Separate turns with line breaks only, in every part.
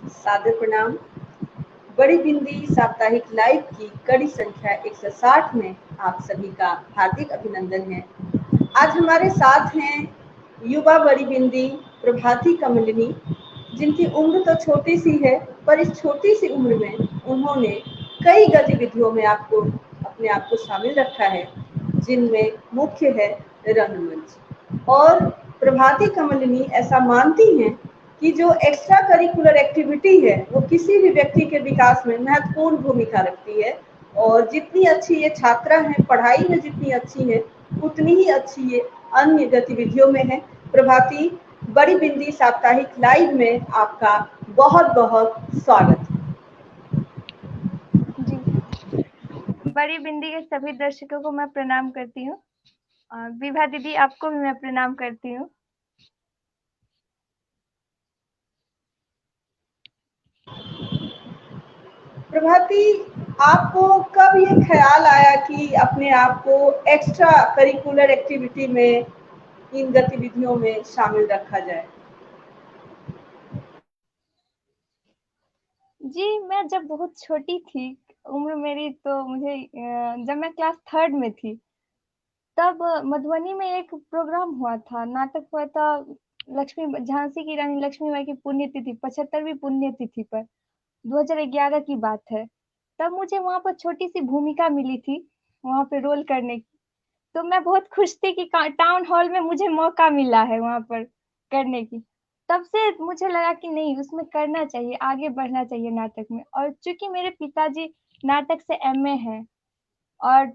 सादर प्रणाम। बड़ी बिंदी साप्ताहिक लाइव की कड़ी संख्या 160 में आप सभी का हार्दिक अभिनंदन है। आज हमारे साथ हैं युवा बड़ी बिंदी प्रभाती कमलिनी, जिनकी उम्र तो छोटी सी है, पर इस छोटी सी उम्र में उन्होंने कई गतिविधियों में अपने आप को शामिल रखा है, जिनमें मुख्य है रंगमंच। और प्रभाती कमलिनी ऐसा मानती हैं कि जो एक्स्ट्रा करिकुलर एक्टिविटी है वो किसी भी व्यक्ति के विकास में महत्वपूर्ण भूमिका रखती है, और जितनी अच्छी ये छात्रा हैं, पढ़ाई में जितनी अच्छी है उतनी ही अच्छी ये अन्य गतिविधियों में है। प्रभाती, बड़ी बिंदी साप्ताहिक लाइव में आपका बहुत बहुत स्वागत है।
जी, बड़ी बिंदी के सभी दर्शकों को मैं प्रणाम करती हूँ। विभा दीदी, आपको भी मैं प्रणाम करती हूँ।
प्रभाती, आपको कब ये ख्याल आया कि अपने आप को एक्स्ट्रा करिकुलर एक्टिविटी में, इन गतिविधियों में शामिल रखा जाए?
जी, मैं जब बहुत छोटी थी, उम्र मेरी तो जब मैं क्लास 3rd में थी, तब मधुबनी में एक प्रोग्राम हुआ था, नाटक हुआ था। झांसी की रानी लक्ष्मीबाई की पुण्यतिथि, 75वीं पुण्यतिथि पर 2011 की बात है। तब मुझे वहाँ पर छोटी सी भूमिका मिली थी, वहाँ पे रोल करने की। तो मैं बहुत खुश थी कि टाउन हॉल में मुझे मौका मिला है वहाँ पर करने की। तब से मुझे लगा कि नहीं, उसमें करना चाहिए, आगे बढ़ना चाहिए नाटक में। और चूंकि मेरे पिताजी नाटक से एमए हैं, और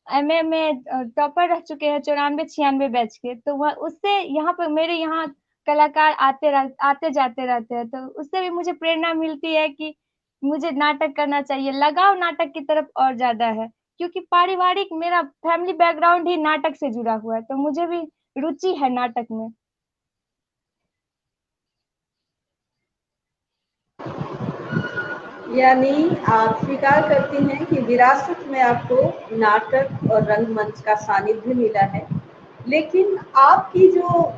एमए में टॉपर रह चुके हैं 94-96 बैच के, तो वह उससे यहाँ पर मेरे यहाँ कलाकार आते जाते रहते हैं, तो उससे भी मुझे प्रेरणा मिलती है कि मुझे नाटक करना चाहिए। लगाव नाटक की तरफ और ज्यादा है, क्योंकि पारिवारिक मेरा फैमिली बैकग्राउंड ही नाटक से जुड़ा हुआ है, तो मुझे भी रुचि है नाटक में।
यानी आप स्वीकार करती हैं कि विरासत में आपको नाटक और रंगमंच का सानिध्य मिला है, लेकिन आपकी जो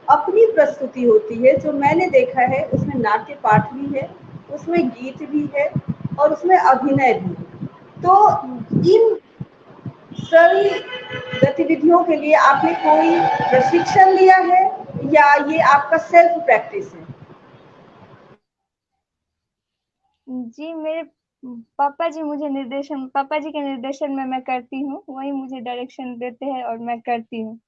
अपनी प्रस्तुति होती है, जो मैंने देखा है, उसमें नाट्य पाठ भी है, उसमें गीत भी है और उसमें अभिनय भी है। तो इन सभी गतिविधियों के लिए आपने कोई प्रशिक्षण लिया है या ये आपका सेल्फ प्रैक्टिस है?
जी, मेरे पापा जी के निर्देशन में मैं करती हूँ, वही मुझे डायरेक्शन देते हैं और मैं करती हूँ।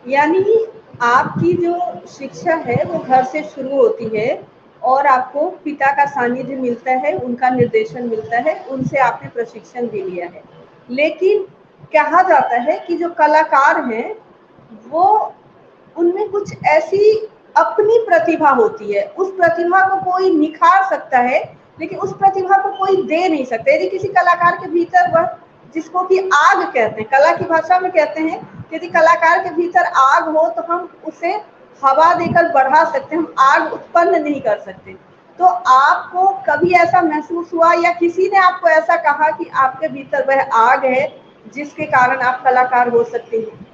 यानी आपकी जो शिक्षा है वो घर से शुरू होती है, और आपको पिता का सानिध्य मिलता है, उनका निर्देशन मिलता है, उनसे आपने प्रशिक्षण भी लिया है। लेकिन कहा जाता है कि जो कलाकार हैं वो, उनमें कुछ ऐसी अपनी प्रतिभा होती है, उस प्रतिभा को कोई निखार सकता है, लेकिन उस प्रतिभा को कोई दे नहीं सकता। यदि किसी कलाकार के भीतर वह, जिसको कि आग कहते हैं, कला की भाषा में कहते हैं, यदि कलाकार के भीतर आग हो तो हम उसे हवा देकर बढ़ा सकते हैं, हम आग उत्पन्न नहीं कर सकते। तो आपको कभी ऐसा महसूस हुआ या किसी ने आपको ऐसा कहा कि आपके भीतर वह आग है जिसके कारण आप कलाकार हो सकते हैं?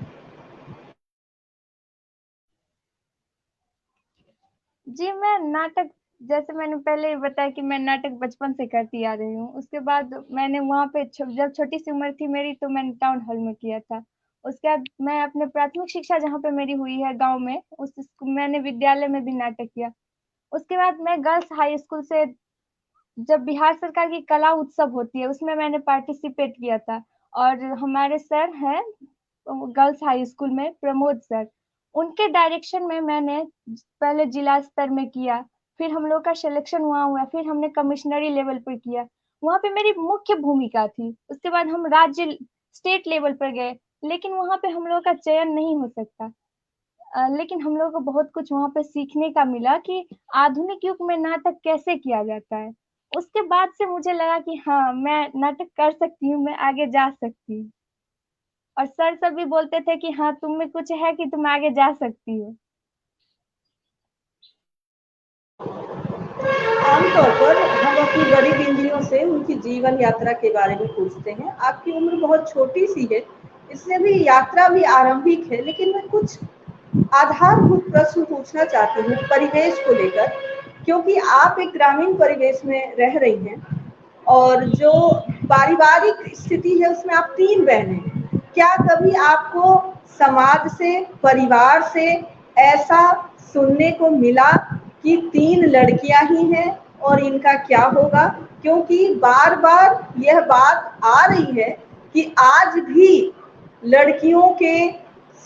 जी, मैं नाटक, जैसे मैंने पहले ही बताया कि मैं नाटक बचपन से करती आ रही हूँ। उसके बाद मैंने वहाँ पे जब छोटी सी उम्र थी मेरी, तो मैंने टाउन हॉल में किया था। उसके बाद मैं अपने प्राथमिक शिक्षा जहाँ पे मेरी हुई है गांव में, मैंने विद्यालय में भी नाटक किया। उसके बाद मैं गर्ल्स हाई स्कूल से, जब बिहार सरकार की कला उत्सव होती है उसमें मैंने पार्टिसिपेट किया था। और हमारे सर हैं गर्ल्स हाई स्कूल में, प्रमोद सर, उनके डायरेक्शन में मैंने पहले जिला स्तर में किया, फिर हम लोग का सिलेक्शन वहाँ हुआ, फिर हमने कमिश्नरी लेवल पर किया, वहाँ पे मेरी मुख्य भूमिका थी। उसके बाद हम राज्य स्टेट लेवल पर गए, लेकिन वहाँ पे हम लोग का चयन नहीं हो सकता। लेकिन हम लोग को बहुत कुछ वहाँ पे सीखने का मिला कि आधुनिक युग में नाटक कैसे किया जाता है। उसके बाद से मुझे लगा कि हाँ, मैं नाटक कर सकती हूँ, मैं आगे जा सकती हूँ। और सर सब भी बोलते थे कि हाँ, तुम में कुछ है कि तुम आगे जा सकती हो।
आम आमतौर पर हम अपनी बड़ी बिंदियों से उनकी जीवन यात्रा के बारे में पूछते हैं। आपकी उम्र बहुत छोटी सी है, इसलिए भी यात्रा भी आरंभिक है, लेकिन मैं कुछ आधारभूत प्रश्न पूछना चाहती हूँ परिवेश को लेकर, क्योंकि आप एक ग्रामीण परिवेश में रह रही हैं और जो पारिवारिक स्थिति है उसमें आप 3 बहनें हैं। क्या कभी आपको समाज से, परिवार से ऐसा सुनने को मिला कि 3 लड़कियां ही हैं और इनका क्या होगा? क्योंकि बार-बार यह बात आ रही है कि आज भी लड़कियों के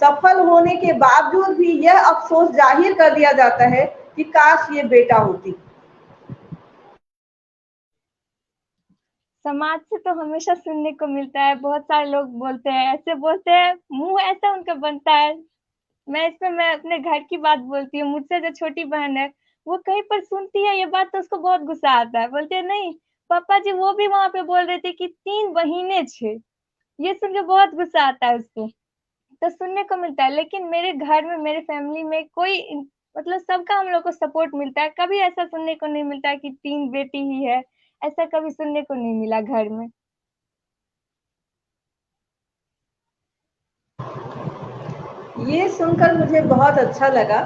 सफल होने के बावजूद भी यह अफ़सोस ज़ाहिर कर दिया जाता है कि काश ये बेटा होती।
समाज से तो हमेशा सुनने को मिलता है, बहुत सारे लोग बोलते हैं, ऐसे बोलते हैं, मुँह ऐसा उनका बनता है। मैं अपने घर की बात बोलती हूँ, मुझसे जो छोटी बहन है, वो कहीं पर सुनती है ये बात तो उसको बहुत गुस्सा आता है। बोलती है नहीं, पापा जी वो भी वहाँ पे बोल रहे थे कि 3 बहिनें छे। ये सुन के बहुत गुस्सा आता है उसको। तो सुनने को मिलता है, लेकिन मेरे घर में, मेरे फैमिली में मतलब सबका हम लोग को सपोर्ट मिलता है। कभी ऐसा सुनने को नहीं मिलता है कि 3 बेटी ही है, ऐसा कभी सुनने को नहीं मिला घर में।
ये सुनकर मुझे बहुत अच्छा लगा,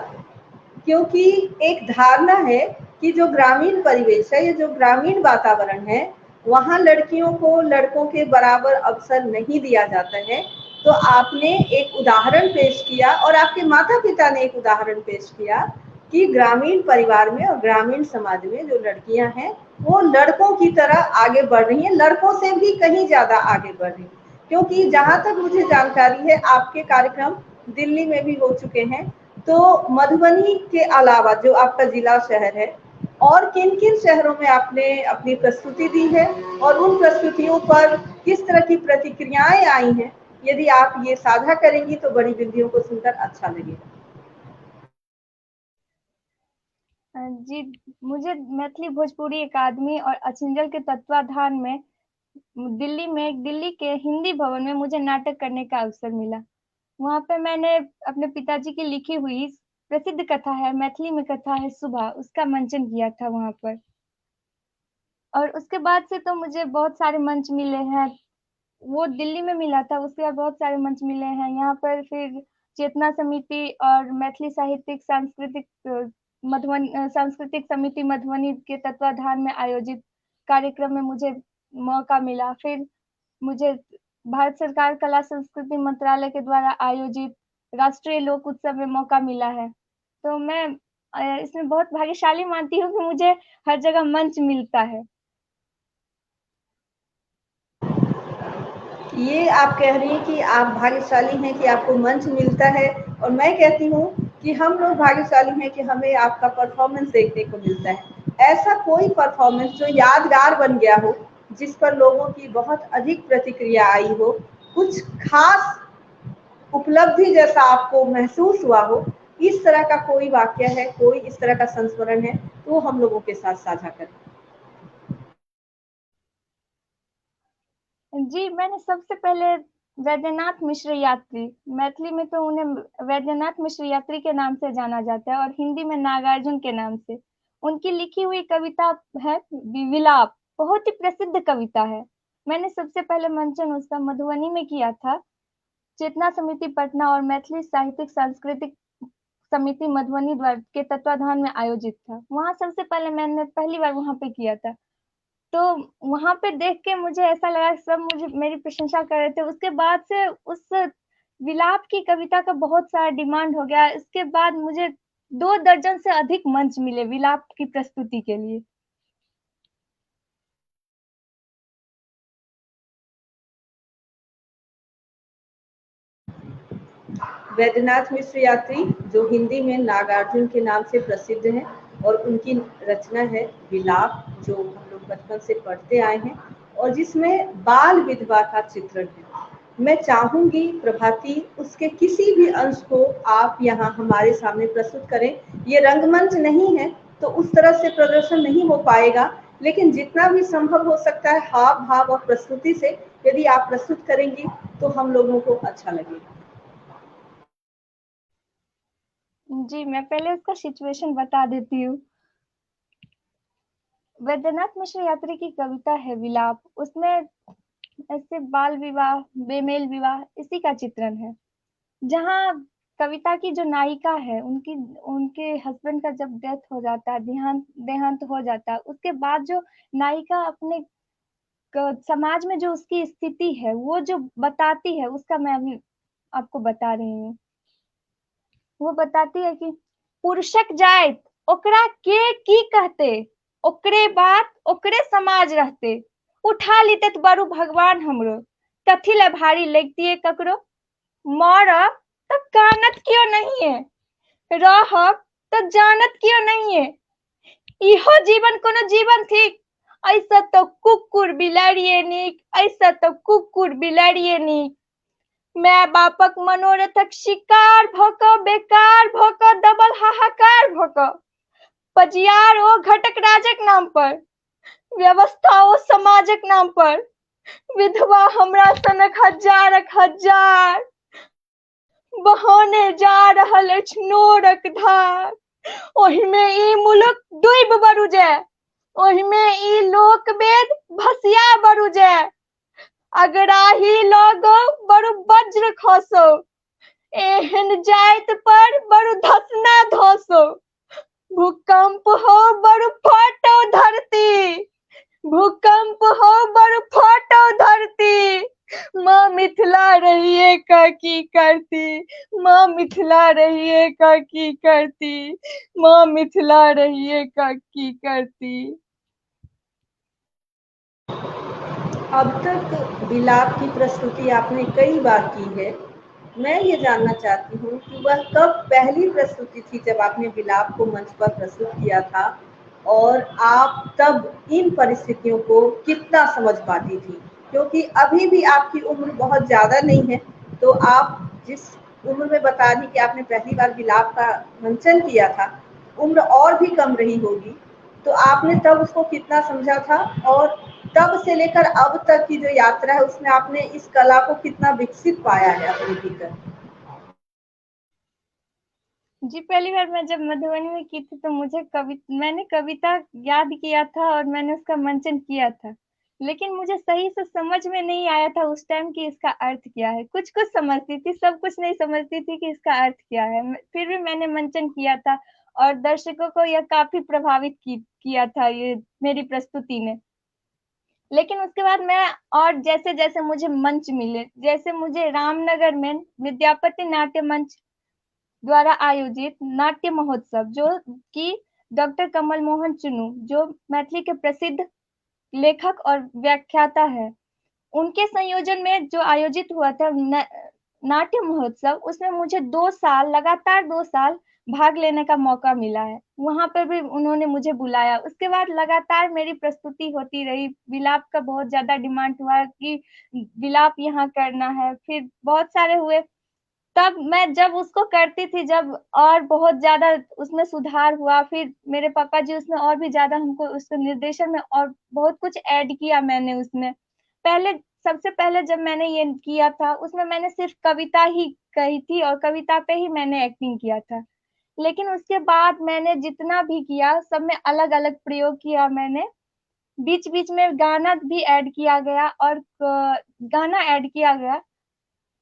क्योंकि एक धारणा है कि जो ग्रामीण परिवेश है, ये जो ग्रामीण वातावरण है, वहाँ लड़कियों को लड़कों के बराबर अवसर नहीं दिया जाता है। तो आपने एक उदाहरण पेश किया और आपके माता-पिता ने एक उदाहरण पेश किया कि ग्रामीण परिवार में और ग्रामीण समाज में जो लड़कियां हैं, वो लड़कों की तरह आगे बढ़ रही हैं, लड़कों से भी कहीं ज़्यादा आगे बढ़ रही हैं। क्योंकि जहाँ तक मुझे जानकारी है, आपके कार्यक्रम दिल्ली में भी हो चुके हैं, तो मधुबनी के अलावा जो आपका जिला शहर है, और किन-किन शहरों में आपने अपनी प्रस्तुति दी है और उन प्रस्तुतियों पर किस तरह की प्रतिक्रियाएँ आई हैं? यदि आप ये साझा करेंगी तो बड़ी बिंदियों को सुनकर अच्छा लगेगा।
जी, मुझे मैथिली भोजपुरी अकादमी और अछिंजल के तत्वाधान में दिल्ली के हिंदी भवन में मुझे नाटक करने का अवसर मिला। वहाँ पे मैंने अपने पिताजी की लिखी हुई प्रसिद्ध कथा है, मैथिली में कथा है सुबह, उसका मंचन किया था वहाँ पर। और उसके बाद से तो मुझे बहुत सारे मंच मिले हैं। वो दिल्ली में मिला था, उसके बाद बहुत सारे मंच मिले हैं। यहाँ पर फिर चेतना समिति और मैथिली साहित्यिक सांस्कृतिक समिति मधुबनी के तत्वाधान में आयोजित कार्यक्रम में मुझे मौका मिला। फिर मुझे भारत सरकार कला संस्कृति मंत्रालय के द्वारा आयोजित राष्ट्रीय लोक उत्सव में मौका मिला है। तो मैं इसमें बहुत भाग्यशाली मानती हूँ कि मुझे हर जगह मंच मिलता है।
ये आप कह रही हैं कि आप भाग्यशाली हैं कि आपको मंच मिलता है, और मैं कहती हूँ कि हम लोग भाग्यशाली हैं कि हमें आपका परफॉर्मेंस देखने को मिलता है। ऐसा कोई परफॉर्मेंस जो यादगार बन गया हो, जिस पर लोगों की बहुत अधिक प्रतिक्रिया आई हो, कुछ खास उपलब्धि जैसा आपको महसूस हुआ हो, इस तरह का कोई वाक्य है, कोई इस तरह का संस्मरण है, तो वो हम लोगों के साथ साझा करें।
जी, मैंने सबसे पहले वैद्यनाथ मिश्र यात्री, मैथिली में तो उन्हें वैद्यनाथ मिश्र यात्री के नाम से जाना जाता है और हिंदी में नागार्जुन के नाम से। उनकी लिखी हुई कविता है विलाप, बहुत ही प्रसिद्ध कविता है। मैंने सबसे पहले मंचन उसका मधुबनी में किया था। चेतना समिति पटना और मैथिली साहित्यिक सांस्कृतिक समिति मधुबनी द्वारा के तत्वाधान में आयोजित था। वहाँ सबसे पहले मैंने पहली बार वहाँ पे किया था। तो वहाँ पे देख के मुझे ऐसा लगा सब मुझे मेरी प्रशंसा कर रहे थे। उसके बाद से उस विलाप की कविता का बहुत सारा डिमांड हो गया। इसके बाद मुझे 2 दर्जन से अधिक मंच मिले विलाप की प्रस्तुति के लिए।
वैद्यनाथ मिश्र यात्री, जो हिंदी में नागार्जुन के नाम से प्रसिद्ध हैं, और उनकी रचना है विलाप, जो हम लोग बचपन से पढ़ते आए हैं और जिसमें बाल विधवा का चित्रण है। मैं चाहूंगी प्रभाती, उसके किसी भी अंश को आप यहाँ हमारे सामने प्रस्तुत करें। ये रंगमंच नहीं है तो उस तरह से प्रदर्शन नहीं हो पाएगा, लेकिन जितना भी संभव हो सकता है हाव भाव और प्रस्तुति से यदि आप प्रस्तुत करेंगी तो हम लोगों को अच्छा लगेगा।
जी, मैं पहले उसका सिचुएशन बता देती हूँ। वैद्यनाथ मिश्र यात्री की कविता है विलाप। उसमें ऐसे बाल विवाह, बेमेल विवाह इसी का चित्रण है। जहाँ कविता की जो नायिका है उनकी उनके हस्बैंड का जब डेथ हो जाता है, देहांत देहांत हो जाता है, उसके बाद जो नायिका अपने समाज में जो उसकी स्थिति है वो जो बताती है, उसका मैं अभी आपको बता रही हूँ। वो बताती है कि पुरुषक जाइत ओकरा के की कहते, ओकरे बात ओकरे समाज रहते, उठा लितत बरु भगवान हमरो, कथी ले भारी लगतिए ककरो, मरब तो कानत क्यों नहीं है, रहब तो जानत क्यों नहीं है, इहो जीवन कोनो जीवन थिक, ऐसा तो कुकुर बिलाड़िए नीक, ऐसा तो कुकुर बिलाड़िए नीक, माय बापक मनोरथक शिकार भ क बेकार भ क दबल हाहाकार भ क, पजियार ओ घटक राजक नाम पर, व्यवस्था ओ समाजक नाम पर, विधवा हमरा सनक हजारक हजार, बहने जा रहल अछि नोरक धार, ओहिमे ई मुलुक डूबि बरु जाय, ओहिमे ई लोक वेद भसिया बरु जाय, अगराही लगो बरु वज्र खसो, एहन जाइत पर बरु धसना धसो, भूकंप हो बरु फाटो धरती, भूकंप हो बरु फाटो धरती, माँ मिथिला रहिए का की करती, माँ मिथिला रहिए का की करती, माँ मिथिला रहिए का की करती।
अब तक विलाप की प्रस्तुति आपने कई बार की है। मैं ये जानना चाहती हूँ कि वह कब पहली प्रस्तुति थी जब आपने विलाप को मंच पर प्रस्तुत किया था, और आप तब इन परिस्थितियों को कितना समझ पाती थी? क्योंकि अभी भी आपकी उम्र बहुत ज़्यादा नहीं है, तो आप जिस उम्र में बता रही कि आपने पहली बार विलाप का मंचन किया था, उम्र और भी कम रही होगी, तो आपने तब उसको कितना समझा था, और तब से लेकर अब तक की जो यात्रा है उसमें आपने इस कला को कितना विकसित पाया है अपने भीतर?
जी, पहली बार मैं जब मधुबनी में की थी तो मैंने कविता याद किया था और मैंने उसका मंचन किया था। लेकिन मुझे सही से समझ में नहीं आया था उस टाइम कि इसका अर्थ क्या है। कुछ-कुछ समझती थी, सब कुछ नहीं समझती थी कि इसका अर्थ क्या है। फिर भी मैंने मंचन किया था और दर्शकों को यह काफ़ी प्रभावित किया था ये मेरी प्रस्तुति ने। लेकिन उसके बाद मैं और जैसे-जैसे मुझे मंच मिले, जैसे मुझे रामनगर में विद्यापति नाट्य मंच द्वारा आयोजित नाट्य महोत्सव, जो कि डॉक्टर कमल मोहन चुनू, जो मैथिली के प्रसिद्ध लेखक और व्याख्याता है, उनके संयोजन में जो आयोजित हुआ था नाट्य महोत्सव, उसमें मुझे 2 साल लगातार 2 साल भाग लेने का मौका मिला है। वहां पर भी उन्होंने मुझे बुलाया। उसके बाद लगातार मेरी प्रस्तुति होती रही। विलाप का बहुत ज्यादा डिमांड हुआ कि विलाप यहाँ करना है। फिर बहुत सारे हुए। तब मैं जब उसको करती थी, जब और बहुत ज़्यादा उसमें सुधार हुआ, फिर मेरे पापा जी उसमें और भी ज़्यादा हमको उसको निर्देशन में और बहुत कुछ ऐड किया मैंने उसमें। पहले सबसे पहले जब मैंने ये किया था, उसमें मैंने सिर्फ़ कविता ही कही थी और कविता पे ही मैंने एक्टिंग किया था। लेकिन उसके बाद मैंने जितना भी किया, सब में अलग-अलग प्रयोग किया मैंने। बीच-बीच में गाना भी ऐड किया गया और गाना ऐड किया गया।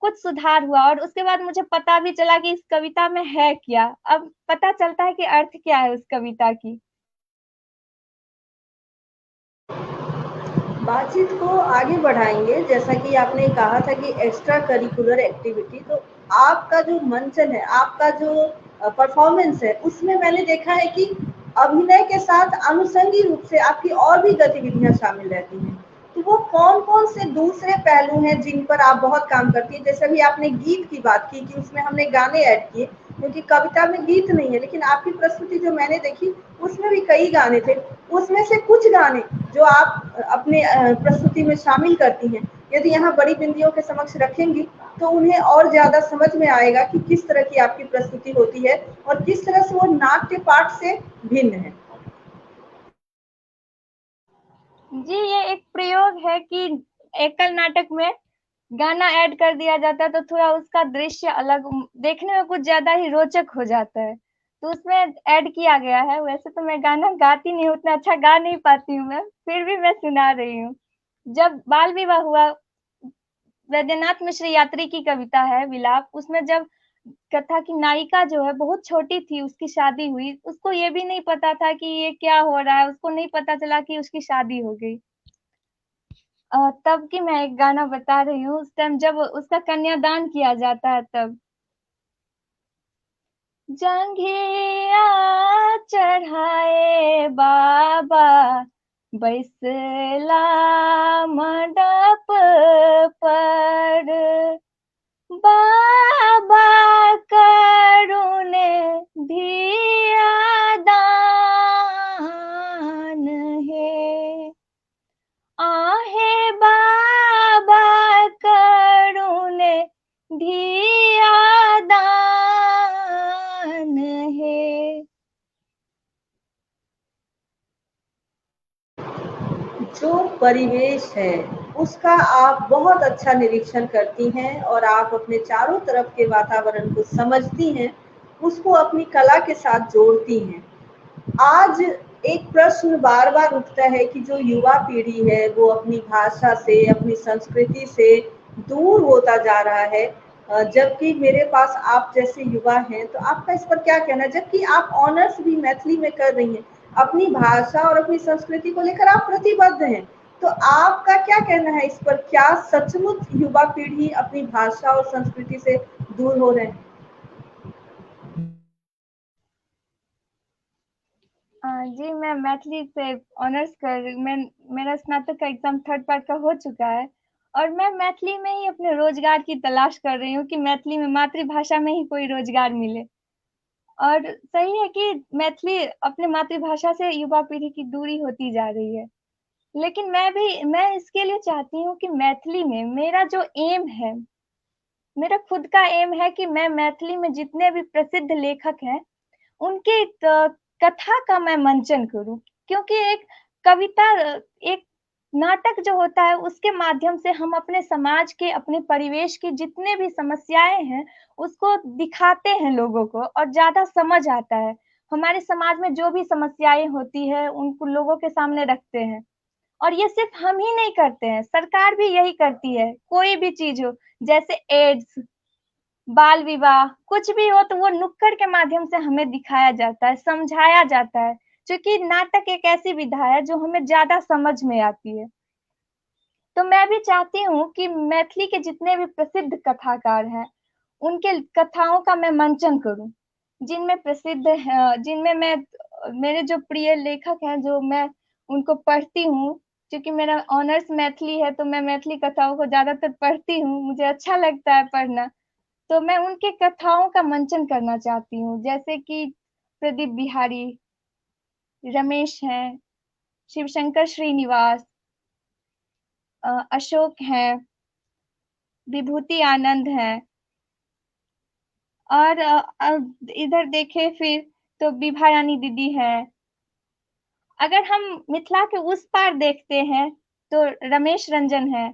कुछ सुधार हुआ और उसके बाद मुझे पता भी चला कि इस कविता में है क्या। अब पता चलता है कि अर्थ क्या है उस कविता की।
बातचीत को आगे बढ़ाएंगे। जैसा कि आपने कहा था कि एक्स्ट्रा करिकुलर एक्टिविटी, तो आपका जो मंचन है, आपका जो परफॉर्मेंस है, उसमें मैंने देखा है कि अभिनय के साथ अनुषंगी रूप से आपकी और भी गतिविधियां शामिल रहती हैं। तो वो कौन कौन से दूसरे पहलू हैं जिन पर आप बहुत काम करती हैं? जैसे भी आपने गीत की बात की कि उसमें हमने गाने ऐड किए, क्योंकि कविता में गीत नहीं है, लेकिन आपकी प्रस्तुति जो मैंने देखी उसमें भी कई गाने थे। उसमें से कुछ गाने जो आप अपने प्रस्तुति में शामिल करती हैं, यदि यहाँ बड़ी बिंदियों के समक्ष रखेंगी तो उन्हें और ज़्यादा समझ में आएगा कि किस तरह की आपकी प्रस्तुति होती है और किस तरह से वो नाट्य पाठ से भिन्न है।
जी, ये एक प्रयोग है कि एकल नाटक में गाना ऐड कर दिया जाता है तो थोड़ा उसका दृश्य अलग देखने में कुछ ज़्यादा ही रोचक हो जाता है। तो उसमें ऐड किया गया है। वैसे तो मैं गाना गाती नहीं हूँ, उतना अच्छा गा नहीं पाती हूँ मैं, फिर भी मैं सुना रही हूँ। जब बाल विवाह हुआ, वैद्यनाथ मिश्र यात्री की कविता है विलाप, उसमें जब कथा की नायिका जो है बहुत छोटी थी, उसकी शादी हुई, उसको ये भी नहीं पता था कि ये क्या हो रहा है, उसको नहीं पता चला कि उसकी शादी हो गई। तब की मैं एक गाना बता रही हूँ, उस टाइम जब उसका कन्यादान किया जाता है तब। जंघिया चढ़ाए बाबा, बैसला मंडप पर, बाबा करुणे धिया दान है, आहे बाबा करुणे धिया दान है।
जो परिवेश है उसका आप बहुत अच्छा निरीक्षण करती हैं और आप अपने चारों तरफ के वातावरण को समझती हैं, उसको अपनी कला के साथ जोड़ती हैं। आज एक प्रश्न बार बार उठता है कि जो युवा पीढ़ी है वो अपनी भाषा से, अपनी संस्कृति से दूर होता जा रहा है, जबकि मेरे पास आप जैसे युवा हैं, तो आपका इस पर क्या कहना है? जबकि आप ऑनर्स भी मैथिली में कर रही हैं, अपनी भाषा और अपनी संस्कृति को लेकर आप प्रतिबद्ध हैं, तो आपका क्या कहना है इस पर? क्या सचमुच युवा पीढ़ी अपनी भाषा और संस्कृति से दूर हो रहे हैं?
जी, मैं मैथिली से ऑनर्स मैं मेरा स्नातक का एग्ज़ाम थर्ड पार्ट का हो चुका है, और मैं मैथिली में ही अपने रोज़गार की तलाश कर रही हूँ कि मैथिली में, मातृभाषा में ही कोई रोज़गार मिले। और सही है कि मैथिली अपने मातृभाषा से युवा पीढ़ी की दूरी होती जा रही है। लेकिन मैं इसके लिए चाहती हूँ कि मैथिली में मेरा जो एम है, मेरा खुद का एम है कि मैं मैथिली में जितने भी प्रसिद्ध लेखक हैं, उनके कथा का मैं मंचन करूं, क्योंकि एक कविता, एक नाटक जो होता है, उसके माध्यम से हम अपने समाज के, अपने परिवेश की जितने भी समस्याएं हैं, उसको दिखाते हैं लोगों को, और ज्यादा समझ आता है। हमारे समाज में जो भी समस्याएं होती है, उनको लोगों के सामने रखते हैं। और ये सिर्फ हम ही नहीं करते हैं, सरकार भी यही करती है। कोई भी चीज हो, जैसे एड्स, बाल विवाह, कुछ भी हो, तो वो नुक्कड़ के माध्यम से हमें दिखाया जाता है, समझाया जाता है, क्योंकि नाटक एक ऐसी विधा है जो हमें ज्यादा समझ में आती है। तो मैं भी चाहती हूँ कि मैथिली के जितने भी प्रसिद्ध कथाकार हैं, उनके कथाओं का मैं मंचन करूं, जिनमें प्रसिद्ध है, जिनमें मैं, मेरे जो प्रिय लेखक हैं, जो मैं उनको पढ़ती हूँ, क्योंकि मेरा ऑनर्स मैथिली है, तो मैं मैथिली कथाओं को ज्यादातर पढ़ती हूँ, मुझे अच्छा लगता है पढ़ना। तो मैं उनके कथाओं का मंचन करना चाहती हूँ, जैसे कि प्रदीप बिहारी, रमेश हैं, शिवशंकर श्रीनिवास, अशोक हैं, विभूति आनंद हैं, और इधर देखें फिर तो विभा रानी दीदी हैं। अगर हम मिथिला के उस पार देखते हैं तो रमेश रंजन है,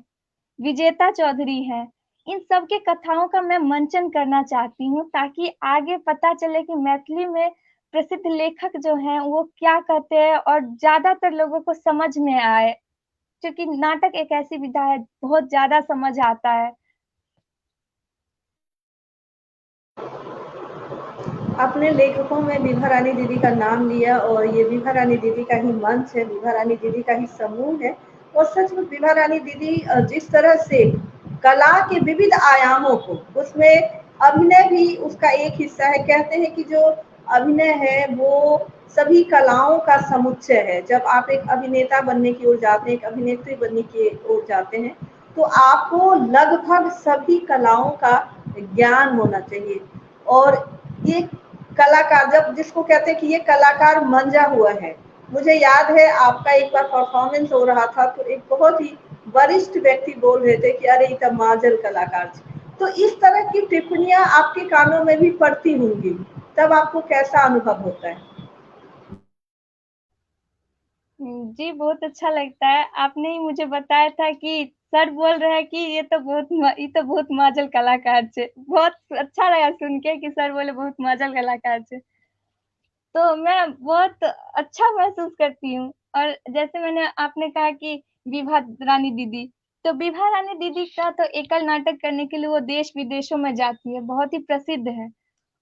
विजेता चौधरी है। इन सब के कथाओं का मैं मंचन करना चाहती हूँ, ताकि आगे पता चले कि मैथिली में प्रसिद्ध लेखक जो हैं वो क्या कहते हैं, और ज्यादातर लोगों को समझ में आए, क्योंकि नाटक एक ऐसी विधा है, बहुत ज्यादा समझ आता है।
अपने लेखकों में विभा रानी दीदी का नाम लिया, और ये विभा रानी दीदी का ही मंच है, विभा रानी दीदी का ही समूह है। और सच में विभा रानी दीदी जिस तरह से कला के विविध आयामों को, उसमें अभिनय भी उसका एक हिस्सा है। कहते हैं कि जो अभिनय है वो सभी कलाओं का समुच्चय है। जब आप एक अभिनेता बनने की ओर जाते हैं, एक अभिनेत्री बनने की ओर जाते हैं, तो आपको लगभग सभी कलाओं का ज्ञान होना चाहिए। और ये कलाकार, जब जिसको कहते हैं कि ये कलाकार मंजा हुआ है। मुझे याद है आपका एक बार परफॉर्मेंस हो रहा था, तो एक बहुत ही वरिष्ठ व्यक्ति बोल रहे थे कि अरे इतना माजल कलाकार। तो इस तरह की टिप्पणियां आपके कानों में भी पड़ती होंगी, तब आपको कैसा अनुभव होता है?
जी, बहुत अच्छा लगता है। आपने ही मुझे बताया था कि सर बोल रहे हैं कि ये तो बहुत माजल कलाकार छे। बहुत अच्छा लगा सुन के कि सर बोले बहुत माजल कलाकार छे। तो मैं बहुत अच्छा महसूस करती हूँ। और जैसे मैंने आपने कहा कि विभा रानी दीदी, तो विभा रानी दीदी का तो एकल नाटक करने के लिए वो देश-विदेशों में जाती है, बहुत ही प्रसिद्ध है।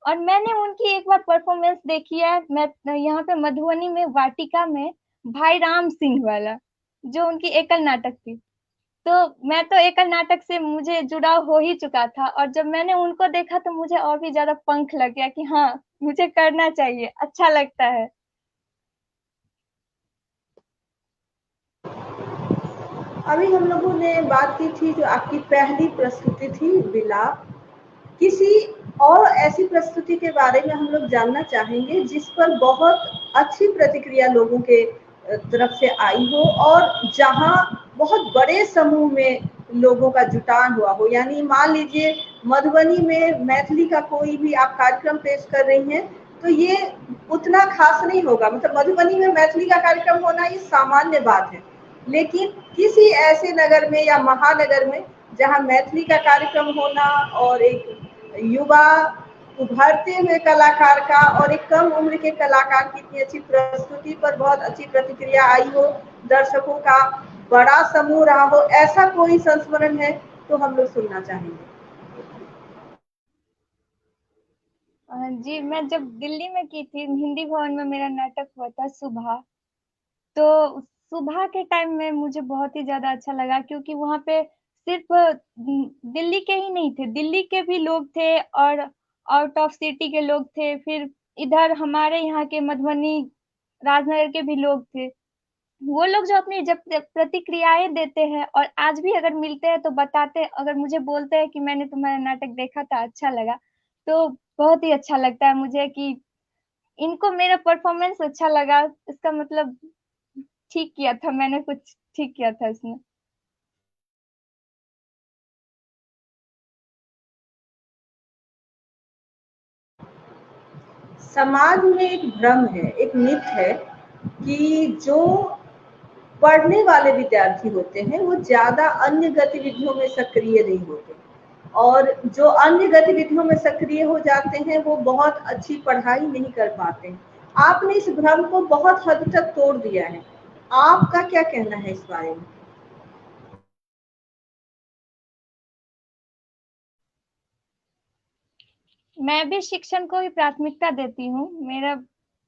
और मैंने उनकी एक बार परफॉर्मेंस देखी है, मैं यहाँ पे मधुबनी में वाटिका में भाई राम सिंह वाला, जो उनकी एकल नाटक थी। तो मैं तो एकल नाटक से मुझे जुड़ाव हो ही चुका था, और जब मैंने उनको देखा तो मुझे और भी ज़्यादा पंख लग गया कि हाँ, मुझे करना चाहिए, अच्छा लगता है।
अभी हम लोगों ने बात की थी जो आपकी पहली प्रस्तुति थी विलाप। किसी और ऐसी प्रस्तुति के बारे में हम लोग जानना चाहेंगे जिस पर बहुत अच्छी प्रतिक्रिया लोगों के तरफ से आई हो और जहां बहुत बड़े समूह में लोगों का जुटान हुआ हो। यानी मान लीजिए मधुबनी में मैथिली का कोई भी आप कार्यक्रम पेश कर रही हैं तो ये उतना खास नहीं होगा, मतलब मधुबनी में मैथिली का कार्यक्रम होना ये सामान्य बात है। लेकिन किसी ऐसे नगर में या महानगर में जहां मैथिली का कार्यक्रम होना और एक युवा उभरते हुए कलाकार का और एक कम उम्र के कलाकार की इतनी अच्छी प्रस्तुति पर बहुत अच्छी प्रतिक्रिया आई हो, दर्शकों का बड़ा समूह रहा हो, ऐसा कोई संस्मरण है तो हम लोग सुनना चाहेंगे।
जी, मैं जब दिल्ली में की थी, हिंदी भवन में मेरा नाटक हुआ था सुबह। तो सुबह के टाइम में मुझे बहुत ही ज़्यादा अच्छा लगा, क्योंकि वहाँ पे सिर्फ़ दिल्ली के ही नहीं थे, दिल्ली के भी लोग थे और आउट ऑफ सिटी के लोग थे, फिर इधर हमारे यहाँ के मधुबनी, राजनगर के भी लोग थे। वो लोग जो अपनी जब प्रतिक्रियाएँ देते हैं और आज भी अगर मिलते हैं तो बताते हैं, अगर मुझे बोलते हैं कि मैंने तुम्हारा नाटक देखा था, अच्छा लगा, तो बहुत ही अच्छा लगता है मुझे कि इनको मेरा परफ़ॉर्मेंस अच्छा लगा, इसका मतलब ठीक किया था मैंने, कुछ ठीक किया था इसमें।
समाज में एक भ्रम है, एक मिथ है कि जो पढ़ने वाले विद्यार्थी होते हैं वो ज्यादा अन्य गतिविधियों में सक्रिय नहीं होते और जो अन्य गतिविधियों में सक्रिय हो जाते हैं वो बहुत अच्छी पढ़ाई नहीं कर पाते। आपने इस भ्रम को बहुत हद तक तोड़ दिया है। आपका क्या कहना है इस बारे में?
मैं भी शिक्षण को ही प्राथमिकता देती हूँ, मेरा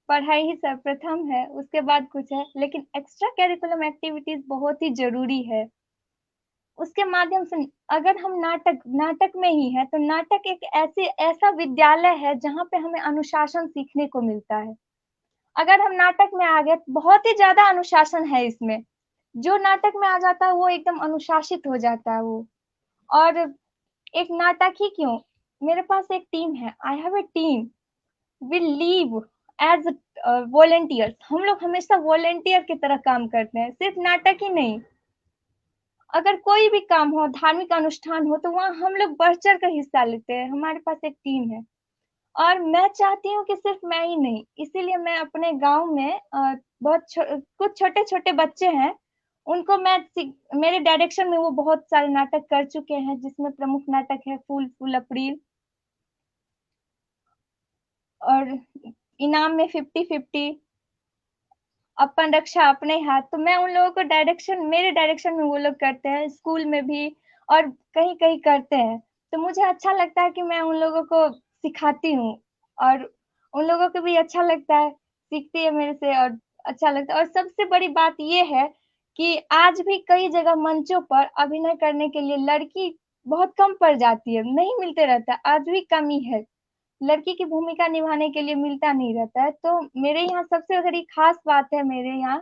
पढ़ाई ही सर्वप्रथम है, उसके बाद कुछ है, लेकिन एक्स्ट्रा करिकुलम एक्टिविटीज़ बहुत ही ज़रूरी है। उसके माध्यम से अगर हम नाटक नाटक में ही है, तो नाटक एक ऐसा विद्यालय है जहाँ पे हमें अनुशासन सीखने को मिलता है। अगर हम नाटक में आ गए, तो बहुत ही ज़्यादा अनुशासन है इसमें। जो नाटक में आ जाता है वो एकदम अनुशासित हो जाता है वो। और एक नाटक ही क्यों, मेरे पास एक टीम है, I have a team, we live as volunteers. हम लोग हमेशा वॉलंटियर की तरह काम करते हैं, सिर्फ नाटक ही नहीं। अगर कोई भी काम हो, धार्मिक अनुष्ठान हो, तो वहाँ हम लोग बढ़ चढ़ कर हिस्सा लेते हैं, हमारे पास एक टीम है। और मैं चाहती हूँ कि सिर्फ मैं ही नहीं, इसीलिए मैं अपने गांव में कुछ छोटे छोटे बच्चे हैं, उनको मेरे डायरेक्शन में वो बहुत सारे नाटक कर चुके हैं, जिसमें प्रमुख नाटक है फूल फूल अप्रैल, और इनाम में 50-50, अपन रक्षा अपने हाथ। तो मैं उन लोगों को मेरे डायरेक्शन में वो लोग करते हैं, स्कूल में भी और कहीं कहीं करते हैं। तो मुझे अच्छा लगता है कि मैं उन लोगों को सिखाती हूँ, और उन लोगों को भी अच्छा लगता है, सीखती है मेरे से, और अच्छा लगता है। और सबसे बड़ी बात ये है कि आज भी कई जगह मंचों पर अभिनय करने के लिए लड़की बहुत कम पड़ जाती है, नहीं मिलते रहता, आज भी कमी है, लड़की की भूमिका निभाने के लिए मिलता नहीं रहता है। तो मेरे यहाँ सबसे बड़ी खास बात है मेरे यहाँ,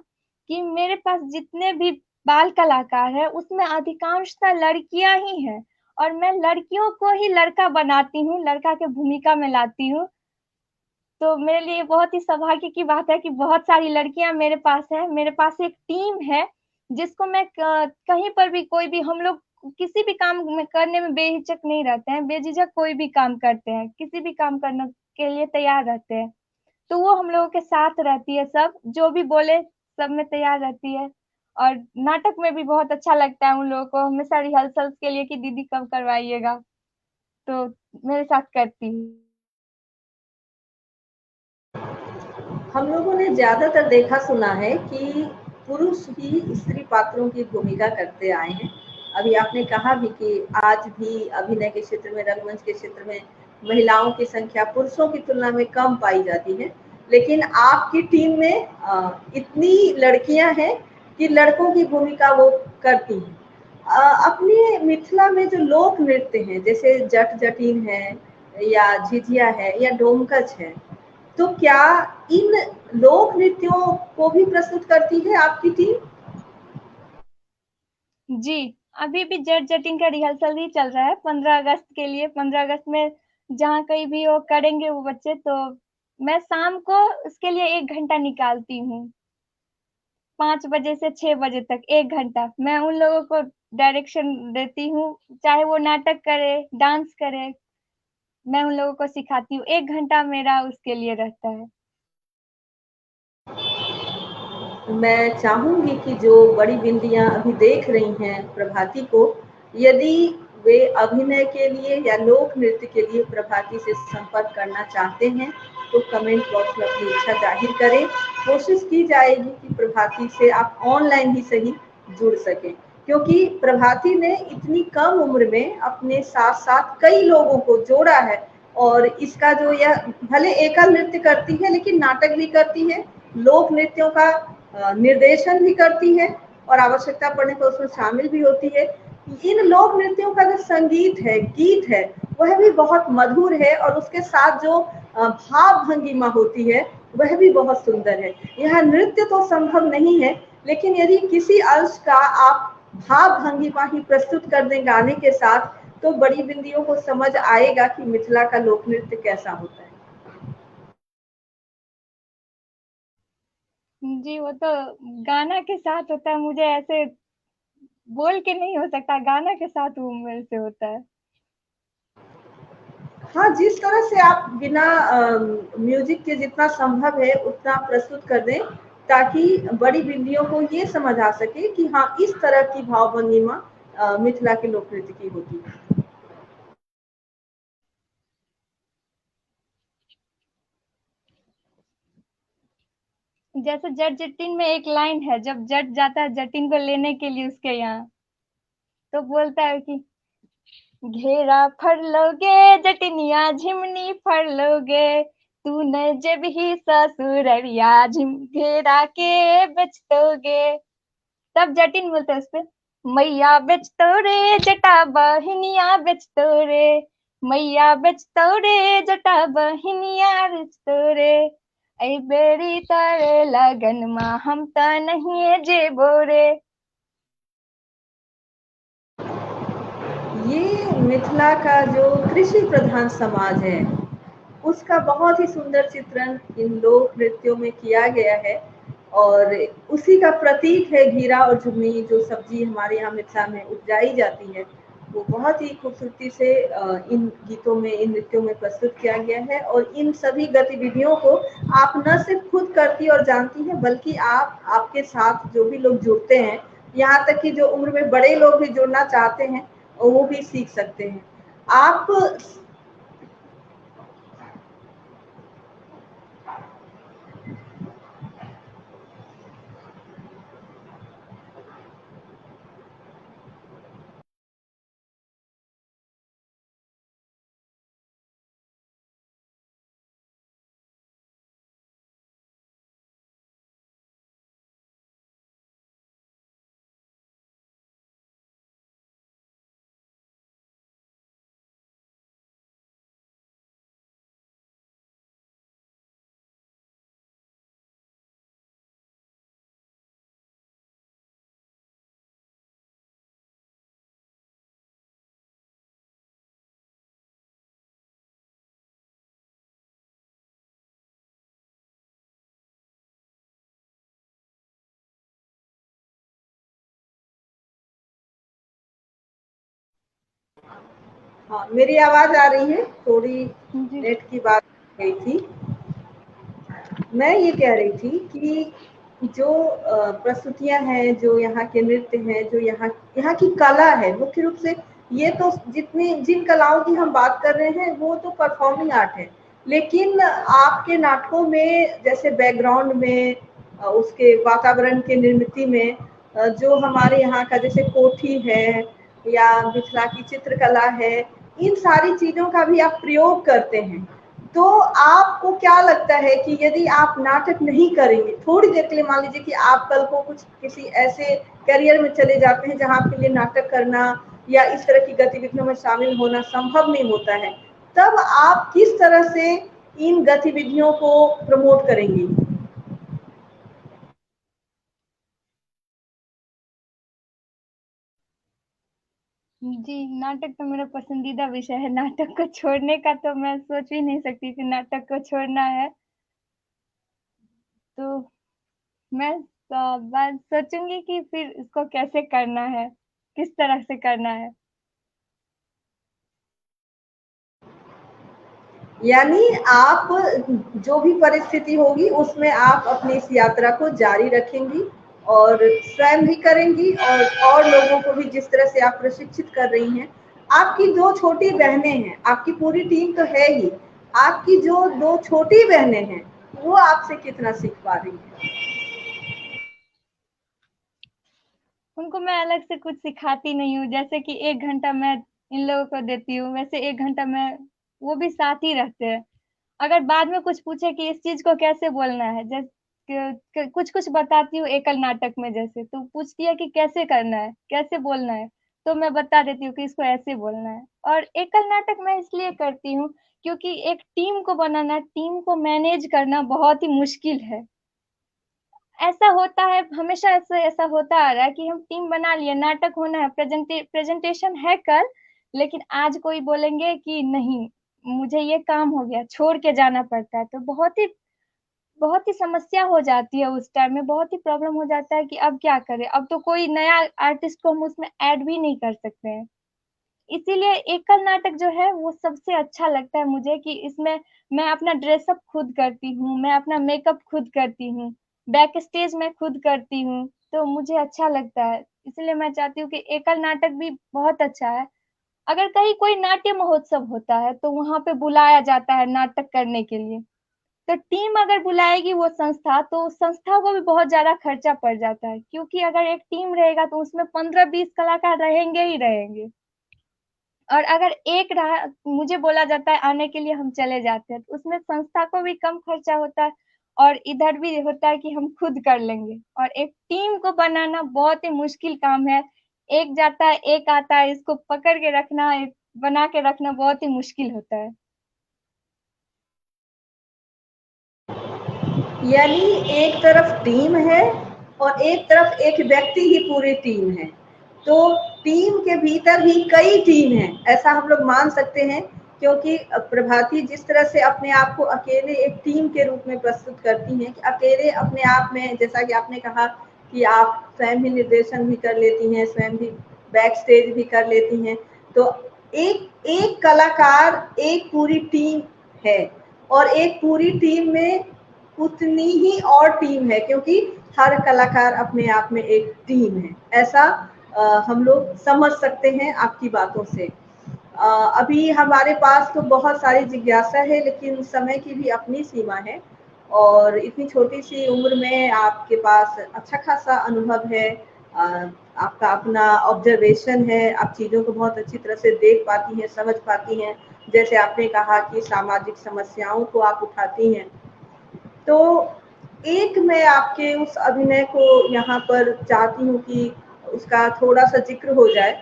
कि मेरे पास जितने भी बाल कलाकार है उसमें अधिकांशतः लड़कियां ही हैं, और मैं लड़कियों को ही लड़का बनाती हूँ, लड़का के भूमिका में लाती हूँ। तो मेरे लिए बहुत ही सौभाग्य की बात है कि बहुत सारी लड़कियां मेरे पास है, मेरे पास एक टीम है, जिसको मैं कहीं पर भी, कोई भी, हम लोग किसी भी काम में करने में बेहिचक नहीं रहते हैं, बेझिझक कोई भी काम करते हैं, किसी भी काम करने के लिए तैयार रहते हैं। तो वो हम लोगों के साथ रहती है, सब जो भी बोले सब में तैयार रहती है। और नाटक में भी बहुत अच्छा लगता है उन लोगों को, हमेशा रिहर्सल्स के लिए कि दीदी कब करवाइएगा, तो मेरे साथ करती है।
हम लोगों ने ज़्यादातर देखा सुना है कि पुरुष ही स्त्री पात्रों की भूमिका करते आए हैं। अभी आपने कहा भी कि आज भी अभिनय के क्षेत्र में, रंगमंच के क्षेत्र में महिलाओं की संख्या पुरुषों की तुलना में कम पाई जाती है। लेकिन आपकी टीम में इतनी लड़कियां हैं कि लड़कों की भूमिका वो करती हैं। अपने मिथिला में जो लोक नृत्य हैं, जैसे जट जटिन है या झिझिया है या डोमकच है, तो क्या इन लोक नृत्यों को भी प्रस्तुत करती है आपकी टीम?
जी, अभी भी जट जटिन का रिहर्सल ही चल रहा है 15 अगस्त के लिए। 15 अगस्त में जहाँ कहीं भी वो करेंगे वो बच्चे, तो मैं शाम को उसके लिए 1 घंटा निकालती हूँ। 5 बजे से 6 बजे तक 1 घंटा मैं उन लोगों को डायरेक्शन देती हूँ, चाहे वो नाटक करे, डांस करे, मैं उन लोगों को सिखाती हूँ। 1 घंटा मेरा उसके लिए रहता है।
मैं चाहूंगी कि जो बड़ी बिंदियां अभी देख रही हैं प्रभाती को, यदि वे अभिनय के लिए या लोक नृत्य के लिए प्रभाती से संपर्क करना चाहते हैं तो कमेंट बॉक्स में अपनी इच्छा जाहिर करें। कोशिश की जाएगी कि प्रभाती से आप ऑनलाइन ही सही जुड़ सकें, क्योंकि प्रभाती ने इतनी कम उम्र में अपने साथ साथ कई लोगों को जोड़ा है। और इसका जो यह भले एकल नृत्य करती है लेकिन नाटक भी करती है, लोक नृत्यों का निर्देशन भी करती है और आवश्यकता पड़ने पर उसमें शामिल भी होती है। इन लोक नृत्यों का जो संगीत है, गीत है, वह भी बहुत मधुर है और उसके साथ जो भाव भंगिमा होती है वह भी बहुत सुंदर है। यह नृत्य तो संभव नहीं है, लेकिन यदि किसी अंश का आप भाव भंगिमा ही प्रस्तुत कर दें गाने के साथ, तो बड़ी बिंदियों को समझ आएगा कि मिथिला का लोक नृत्य कैसा होता है।
जी, वो तो गाना के साथ होता है, मुझे ऐसे बोल के नहीं हो सकता, गाना के साथ वो मेरे से होता है।
हाँ, जिस तरह से आप बिना म्यूजिक के जितना संभव है उतना प्रस्तुत कर दें, ताकि बड़ी बिंदियों को ये समझ आ सके कि हाँ, इस तरह की भाव भंगिमा मिथिला के लोक नृत्य की होती है।
जैसे जट जटिन में एक लाइन है, जब जट जाता है जटिन को लेने के लिए उसके यहाँ, तो बोलता है कि घेरा फर लोगे जटिनिया झिमनी फर लोगे, तूने जब ही ससुररिया झिम घेरा के बेचतोगे। तब जटिन बोलते हैं उस पे, मैया बेचतो रे जटा बहिनिया बेचतो रे, मैया बेचतो रे जटा बहिनिया बेचतो रे, ऐ बेरी तारे लगन मा हम त नहीं जेबो रे।
ये मिथिला का जो कृषि प्रधान समाज है, उसका बहुत ही सुंदर चित्रण इन लोक नृत्यों में किया गया है। और उसी का प्रतीक है घीरा और झुमनी, जो सब्जी हमारे यहाँ मिथिला में उपजाई जाती है, वो बहुत ही खूबसूरती से इन गीतों में, इन नृत्यों में प्रस्तुत किया गया है। और इन सभी गतिविधियों को आप न सिर्फ खुद करती और जानती हैं, बल्कि आप, आपके साथ जो भी लोग जुड़ते हैं, यहाँ तक कि जो उम्र में बड़े लोग भी जुड़ना चाहते हैं, वो भी सीख सकते हैं। आप हाँ, मेरी आवाज आ रही है? थोड़ी
जी
नेट की बात गई थी। मैं ये कह रही थी कि जो प्रस्तुतियां हैं, जो यहाँ के नृत्य हैं, जो यहाँ यहाँ की कला है, मुख्य रूप से ये तो जितनी जिन कलाओं की हम बात कर रहे हैं वो तो परफॉर्मिंग आर्ट है, लेकिन आपके नाटकों में जैसे बैकग्राउंड में उसके वातावरण के निर्मिति में जो हमारे यहाँ का जैसे कोठी है या मिथिला की चित्रकला है, इन सारी चीज़ों का भी आप प्रयोग करते हैं। तो आपको क्या लगता है कि यदि आप नाटक नहीं करेंगे, थोड़ी देर के लिए मान लीजिए कि आप कल को कुछ किसी ऐसे करियर में चले जाते हैं जहाँ आपके लिए नाटक करना या इस तरह की गतिविधियों में शामिल होना संभव नहीं होता है, तब आप किस तरह से इन गतिविधियों को प्रमोट करेंगी?
जी, नाटक तो मेरा पसंदीदा विषय है। नाटक को छोड़ने का तो मैं सोच भी नहीं सकती कि नाटक को छोड़ना है। तो मैं बात सोचूंगी कि फिर इसको कैसे करना है, किस तरह से करना है।
यानी आप जो भी परिस्थिति होगी उसमें आप अपनी इस यात्रा को जारी रखेंगी और स्वयं भी करेंगी और लोगों को भी जिस तरह से आप प्रशिक्षित कर रही हैं। आपकी दो छोटी बहनें हैं, आपकी पूरी टीम तो है ही, आपकी जो दो छोटी बहनें हैं वो आपसे कितना सीख पा रही हैं?
उनको मैं अलग से कुछ सिखाती नहीं हूँ, जैसे कि 1 घंटा मैं इन लोगों को देती हूँ, वैसे 1 घंटा मैं, वो भी साथ ही रहते हैं। अगर बाद में कुछ पूछे कि इस चीज को कैसे बोलना है, जैसे कुछ कुछ बताती हूँ एकल नाटक में, जैसे तो पूछती है कि कैसे करना है, कैसे बोलना है, तो मैं बता देती हूँ कि इसको ऐसे बोलना है। और एकल नाटक मैं इसलिए करती हूँ क्योंकि एक टीम को बनाना, टीम को मैनेज करना बहुत ही मुश्किल है। ऐसा होता है हमेशा, ऐसा ऐसा होता आ रहा है कि हम टीम बना लिए, नाटक होना है, प्रेजेंटेशन है कल, लेकिन आज कोई बोलेंगे कि नहीं, मुझे ये काम हो गया, छोड़ के जाना पड़ता है। तो बहुत ही समस्या हो जाती है, उस टाइम में बहुत ही प्रॉब्लम हो जाता है कि अब क्या करें। अब तो कोई नया आर्टिस्ट को हम उसमें ऐड भी नहीं कर सकते हैं। इसीलिए एकल नाटक जो है वो सबसे अच्छा लगता है मुझे, कि इसमें मैं अपना ड्रेसअप खुद करती हूँ, मैं अपना मेकअप खुद करती हूँ, बैक स्टेज मैं खुद करती हूँ। तो मुझे अच्छा लगता है, इसलिए मैं चाहती हूँ कि एकल नाटक भी बहुत अच्छा है। अगर कहीं कोई नाट्य महोत्सव होता है तो वहां पे बुलाया जाता है नाटक करने के लिए, तो टीम अगर बुलाएगी वो संस्था, तो उस संस्था को भी बहुत ज्यादा खर्चा पड़ जाता है, क्योंकि अगर एक टीम रहेगा तो उसमें 15-20 कलाकार रहेंगे ही रहेंगे। और अगर एक रहा, मुझे बोला जाता है आने के लिए, हम चले जाते हैं, तो उसमें संस्था को भी कम खर्चा होता है और इधर भी होता है कि हम खुद कर लेंगे। और एक टीम को बनाना बहुत ही मुश्किल काम है। एक जाता है एक आता है, इसको पकड़ के रखना, बना के रखना बहुत ही मुश्किल होता है।
यानी एक तरफ टीम है और एक तरफ एक व्यक्ति ही पूरी टीम है, तो टीम के भीतर भी कई टीम है, ऐसा हम लोग मान सकते हैं। क्योंकि प्रभाती जिस तरह से अपने आप को अकेले एक टीम के रूप में प्रस्तुत करती हैं कि अकेले अपने आप में, जैसा कि आपने कहा कि आप स्वयं भी निर्देशन भी कर लेती हैं, स्वयं भी बैक स्टेज भी कर लेती हैं, तो एक एक कलाकार एक पूरी टीम है और एक पूरी टीम में उतनी ही और टीम है, क्योंकि हर कलाकार अपने आप में एक टीम है, ऐसा हम लोग समझ सकते हैं आपकी बातों से। अभी हमारे पास तो बहुत सारी जिज्ञासा है, लेकिन समय की भी अपनी सीमा है और इतनी छोटी सी उम्र में आपके पास अच्छा खासा अनुभव है, आपका अपना ऑब्जर्वेशन है, आप चीज़ों को बहुत अच्छी तरह से देख पाती हैं, समझ पाती हैं। जैसे आपने कहा कि सामाजिक समस्याओं को आप उठाती हैं, तो एक मैं आपके उस अभिनय को यहाँ पर चाहती हूँ कि उसका थोड़ा सा जिक्र हो जाए,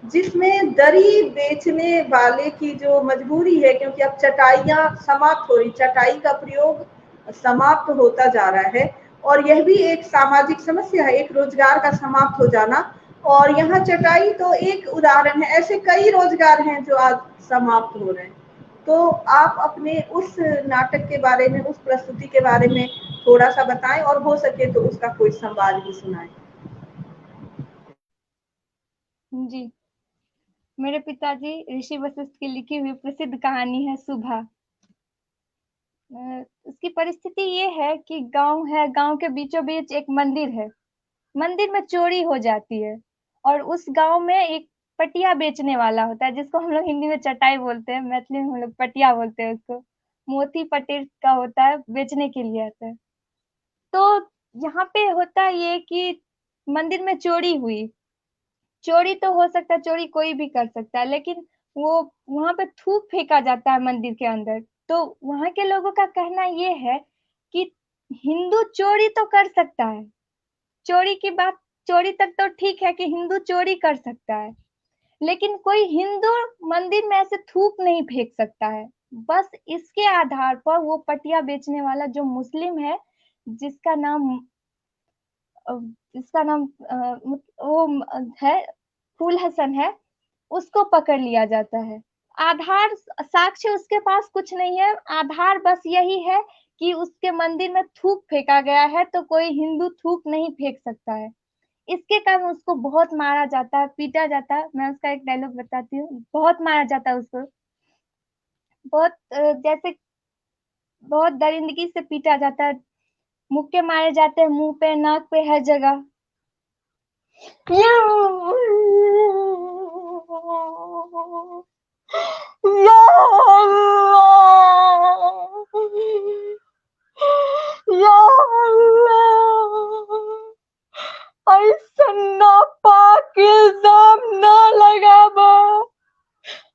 जिसमें दरी बेचने वाले की जो मजबूरी है, क्योंकि अब चटाइयाँ समाप्त हो रही, चटाई का प्रयोग समाप्त होता जा रहा है और यह भी एक सामाजिक समस्या है, एक रोजगार का समाप्त हो जाना। और यहाँ चटाई तो एक उदाहरण है, ऐसे कई रोजगार हैं जो आज समाप्त हो रहे हैं। तो आप अपने उस नाटक के बारे में, उस प्रस्तुति के बारे में थोड़ा सा बताएं और हो सके तो उसका कोई संवाद भी सुनाएं।
जी, मेरे पिताजी ऋषि वशिष्ठ की लिखी हुई प्रसिद्ध कहानी है सुबह। उसकी परिस्थिति ये है कि गांव है, गांव के बीचों बीच एक मंदिर है, मंदिर में चोरी हो जाती है। और उस गांव में एक पटिया बेचने वाला होता है, जिसको हम लोग हिंदी में चटाई बोलते हैं, मैथिली में हम लोग पटिया बोलते हैं उसको। मोती पटेल का होता है, बेचने के लिए आता है। तो यहाँ पे होता ये कि मंदिर में चोरी हुई। चोरी तो हो सकता है, चोरी कोई भी कर सकता है, लेकिन वो वहां पे थूक फेंका जाता है मंदिर के अंदर। तो वहां के लोगों का कहना ये है कि हिंदू चोरी तो कर सकता है, चोरी की बात, चोरी तक तो ठीक है कि हिंदू चोरी कर सकता है, लेकिन कोई हिंदू मंदिर में ऐसे थूक नहीं फेंक सकता है। बस इसके आधार पर वो पटिया बेचने वाला जो मुस्लिम है, जिसका नाम अ, जिसका नाम वो है फूल हसन है, उसको पकड़ लिया जाता है। आधार साक्ष्य उसके पास कुछ नहीं है, आधार बस यही है कि उसके मंदिर में थूक फेंका गया है, तो कोई हिंदू थूक नहीं फेंक सकता है। इसके कारण उसको बहुत मारा जाता है, पीटा जाता है। मैं उसका एक डायलॉग बताती हूँ, बहुत मारा जाता है उसको, बहुत जैसे बहुत दरिंदगी से पीटा जाता है, मुक्के मारे जाते हैं, मुंह पे, नाक पे, हर जगह। या या या अल्लाह, ऐसा नापाक इल्जाम ना लगाबो,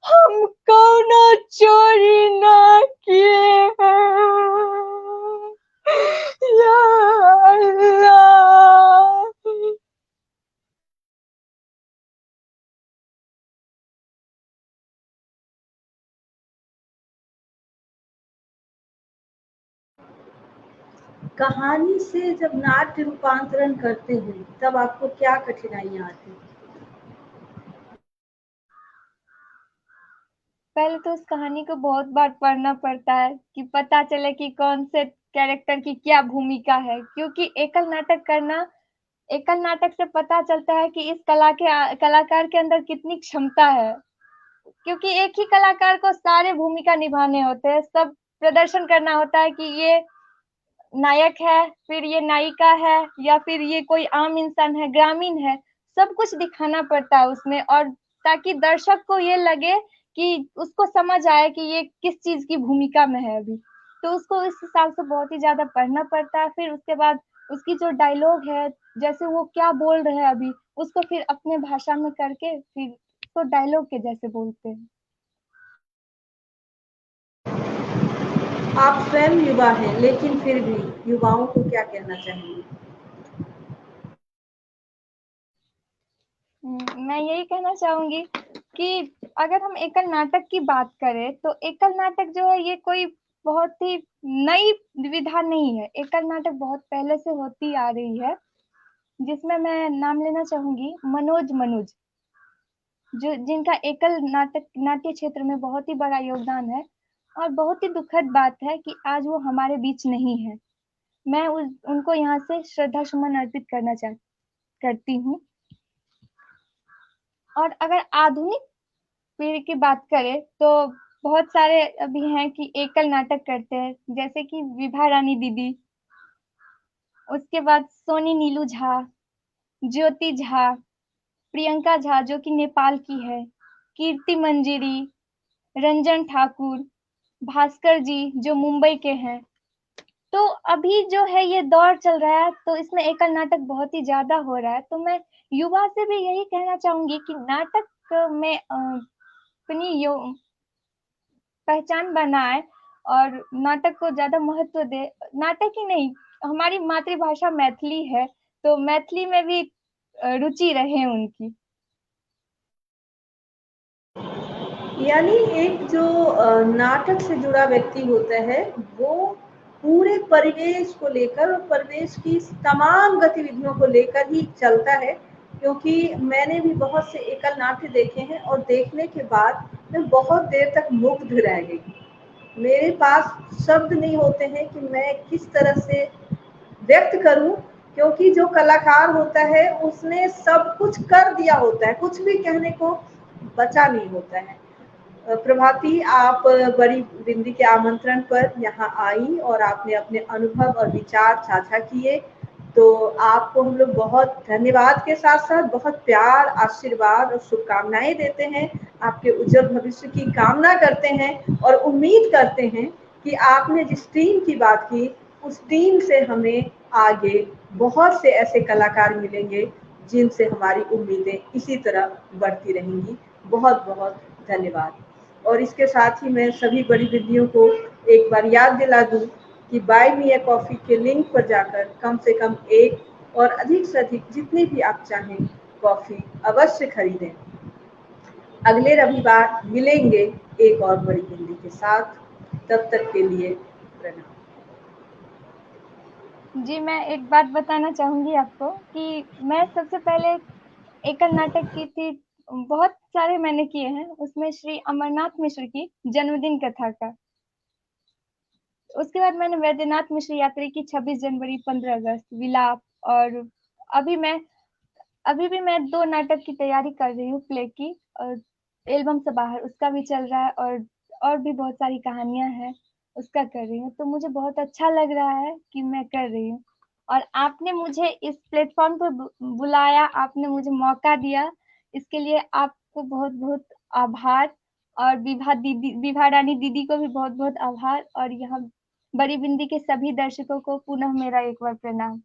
हम कौनो चोरी ना किए हैं। या अल्लाह।
कहानी से जब नाट्य रूपांतरण करते हैं तब आपको क्या कठिनाइयां आती हैं?
पहले तो उस कहानी को बहुत बार पढ़ना पड़ता है कि पता चले कि कौन से कैरेक्टर की क्या भूमिका है, क्योंकि एकल नाटक करना, एकल नाटक से पता चलता है कि इस कलाकार के अंदर कितनी क्षमता है, क्योंकि एक ही कलाकार को सारे भूमिका निभाने होते हैं, सब प्रदर्शन करना होता है कि ये नायक है, फिर ये नायिका है, या फिर ये कोई आम इंसान है, ग्रामीण है, सब कुछ दिखाना पड़ता है उसमें, और ताकि दर्शक को ये लगे कि उसको समझ आए कि ये किस चीज की भूमिका में है अभी। तो उसको इस हिसाब से बहुत ही ज्यादा पढ़ना पड़ता है। फिर उसके बाद उसकी जो डायलॉग है, जैसे वो क्या बोल रहे हैं अभी, उसको फिर अपने भाषा में करके फिर उसको डायलॉग के जैसे बोलते हैं।
आप स्वयं युवा हैं, लेकिन फिर भी युवाओं को क्या कहना चाहेंगे?
मैं यही कहना चाहूंगी कि अगर हम एकल नाटक की बात करें, तो एकल नाटक जो है ये कोई बहुत ही नई विधा नहीं है। एकल नाटक बहुत पहले से होती आ रही है, जिसमें मैं नाम लेना चाहूंगी मनोज मनुज, जो जिनका एकल नाटक नाट्य क्षेत्र में बहुत ही बड़ा योगदान है। और बहुत ही दुखद बात है कि आज वो हमारे बीच नहीं है। मैं उनको यहाँ से श्रद्धा सुमन अर्पित करती हूँ। और अगर आधुनिक पीढ़ी की बात करें, तो बहुत सारे अभी हैं कि एकल नाटक करते हैं, जैसे कि विभा रानी दीदी, उसके बाद सोनी नीलू झा, ज्योति झा, प्रियंका झा जो कि नेपाल की है, कीर्ति मंजीरी, रंजन ठाकुर, भास्कर जी जो मुंबई के हैं। तो अभी जो है ये दौर चल रहा है, तो इसमें एकल नाटक बहुत ही ज्यादा हो रहा है। तो मैं युवा से भी यही कहना चाहूंगी कि नाटक में अपनी पहचान बनाए, और नाटक को ज्यादा महत्व दे। नाटक ही नहीं, हमारी मातृभाषा मैथिली है, तो मैथिली में भी रुचि रहे उनकी।
यानी एक जो नाटक से जुड़ा व्यक्ति होता है वो पूरे परिवेश को लेकर और परिवेश की तमाम गतिविधियों को लेकर ही चलता है। क्योंकि मैंने भी बहुत से एकल नाट्य देखे हैं और देखने के बाद मैं बहुत देर तक मुग्ध रह गई। मेरे पास शब्द नहीं होते हैं कि मैं किस तरह से व्यक्त करूं, क्योंकि जो कलाकार होता है उसने सब कुछ कर दिया होता है, कुछ भी कहने को बचा नहीं होता है। प्रभाती, आप बड़ी बिंदी के आमंत्रण पर यहाँ आई और आपने अपने अनुभव और विचार साझा किए, तो आपको हम लोग बहुत धन्यवाद के साथ साथ बहुत प्यार, आशीर्वाद और शुभकामनाएं देते हैं। आपके उज्जवल भविष्य की कामना करते हैं और उम्मीद करते हैं कि आपने जिस टीम की बात की, उस टीम से हमें आगे बहुत से ऐसे कलाकार मिलेंगे जिनसे हमारी उम्मीदें इसी तरह बढ़ती रहेंगी। बहुत-बहुत धन्यवाद। और इसके साथ ही मैं सभी बड़ी दीदियों को एक बार याद दिला दूँ कि बाय मी अ कॉफ़ी के लिंक पर जाकर कम से कम 1 और अधिक से अधिक जितनी भी आप चाहें कॉफ़ी अवश्य खरीदें। अगले रविवार मिलेंगे एक और बड़ी हिंदी के साथ। तब तक के लिए प्रणाम।
जी, मैं एक बात बताना चाहूँगी आपको कि मैं सबसे पहले एकल नाटक की थी, बहुत सारे मैंने किए हैं, उसमें श्री अमरनाथ मिश्र की जन्मदिन कथा का। उसके बाद मैंने वैद्यनाथ मिश्र यात्री की 26 जनवरी, 15 अगस्त, विलाप, और अभी मैं अभी भी मैं 2 नाटक की तैयारी कर रही हूँ प्ले की, एल्बम से बाहर उसका भी चल रहा है, और भी बहुत सारी कहानियाँ हैं, उसका कर रही हूँ। तो मुझे बहुत अच्छा लग रहा है कि मैं कर रही हूँ, और आपने मुझे इस प्लेटफ़ॉर्म पर बुलाया, आपने मुझे मौका दिया, इसके लिए आपको बहुत-बहुत आभार, और विभा रानी दीदी को भी बहुत-बहुत आभार, और यहाँ बड़ी बिंदी के सभी दर्शकों को पुनः मेरा एक बार प्रणाम।